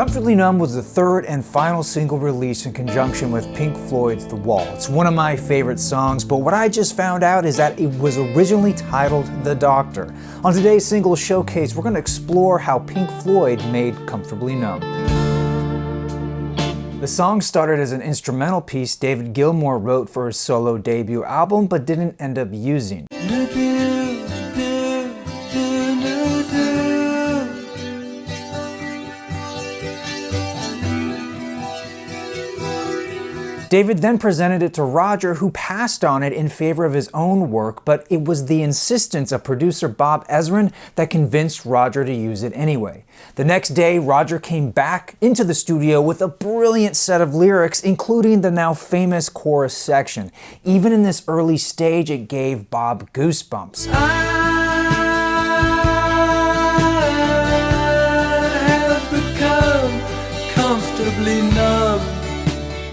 Comfortably Numb was the third and final single released in conjunction with Pink Floyd's The Wall. It's one of my favorite songs, but what I just found out is that it was originally titled The Doctor. On today's single showcase, we're going to explore how Pink Floyd made Comfortably Numb. The song started as an instrumental piece David Gilmour wrote for his solo debut album, but didn't end up using. David then presented it to Roger, who passed on it in favor of his own work, but it was the insistence of producer Bob Ezrin that convinced Roger to use it anyway. The next day, Roger came back into the studio with a brilliant set of lyrics, including the now famous chorus section. Even in this early stage, it gave Bob goosebumps. I have become comfortably numb.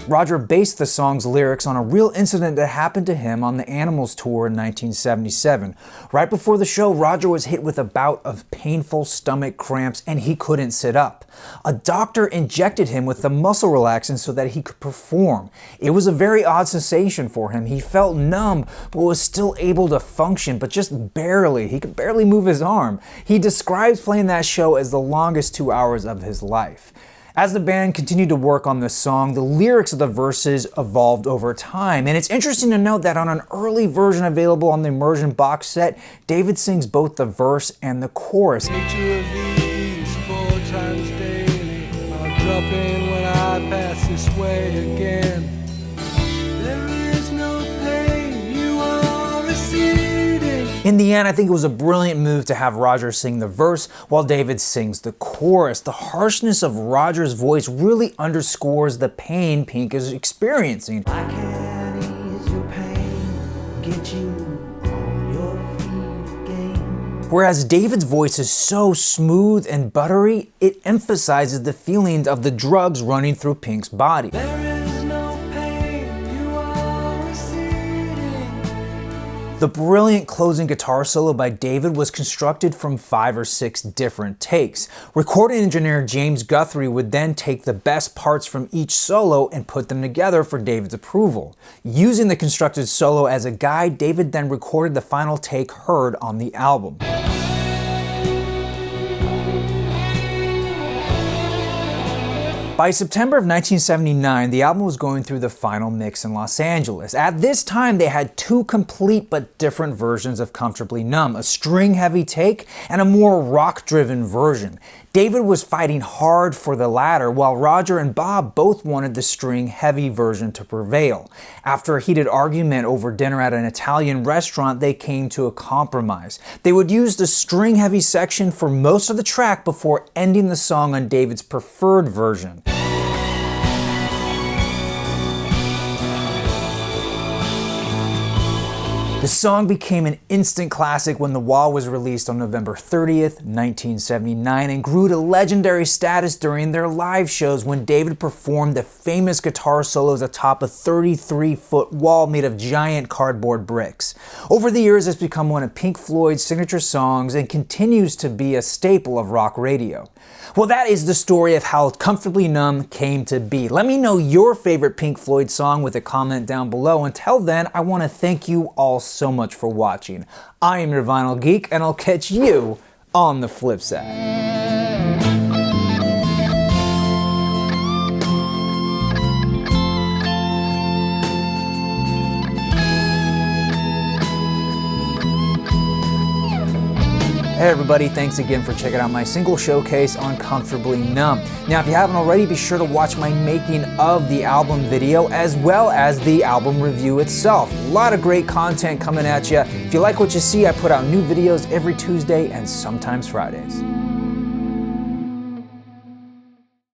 Roger based the song's lyrics on a real incident that happened to him on the Animals tour in 1977. Right before the show, Roger was hit with a bout of painful stomach cramps and he couldn't sit up. A doctor injected him with the muscle relaxant so that he could perform. It was a very odd sensation for him. He felt numb, but was still able to function, but just barely. He could barely move his arm. He describes playing that show as the longest 2 hours of his life. As the band continued to work on this song, the lyrics of the verses evolved over time, and it's interesting to note that on an early version available on the IMMERSION box set, David sings both the verse and the chorus. Picture of these 4 times daily. I'll drop in when I pass this way again. There is no pain, you are receding. In the end, I think it was a brilliant move to have Roger sing the verse while David sings the chorus. The harshness of Roger's voice really underscores the pain Pink is experiencing. I can ease your pain, get you on your feet again. Whereas David's voice is so smooth and buttery, it emphasizes the feelings of the drugs running through Pink's body. There is no pain, you are receding. The brilliant closing guitar solo by David was constructed from 5 or 6 different takes. Recording engineer James Guthrie would then take the best parts from each solo and put them together for David's approval. Using the constructed solo as a guide, David then recorded the final take heard on the album. By September of 1979, the album was going through the final mix in Los Angeles. At this time, they had 2 complete but different versions of Comfortably Numb, a string-heavy take and a more rock-driven version. David was fighting hard for the latter, while Roger and Bob both wanted the string-heavy version to prevail. After a heated argument over dinner at an Italian restaurant, they came to a compromise. They would use the string-heavy section for most of the track before ending the song on David's preferred version. The song became an instant classic when The Wall was released on November 30th, 1979, and grew to legendary status during their live shows when David performed the famous guitar solos atop a 33-foot wall made of giant cardboard bricks. Over the years, it's become one of Pink Floyd's signature songs and continues to be a staple of rock radio. Well, that is the story of how Comfortably Numb came to be. Let me know your favorite Pink Floyd song with a comment down below. Until then, I want to thank you all so much for watching. I am your Vinyl Geek, and I'll catch you on the flip side. Hey everybody, thanks again for checking out my single showcase on Comfortably Numb. Now, if you haven't already, be sure to watch my making of the album video as well as the album review itself. A lot of great content coming at you. If you like what you see, I put out new videos every Tuesday and sometimes Fridays.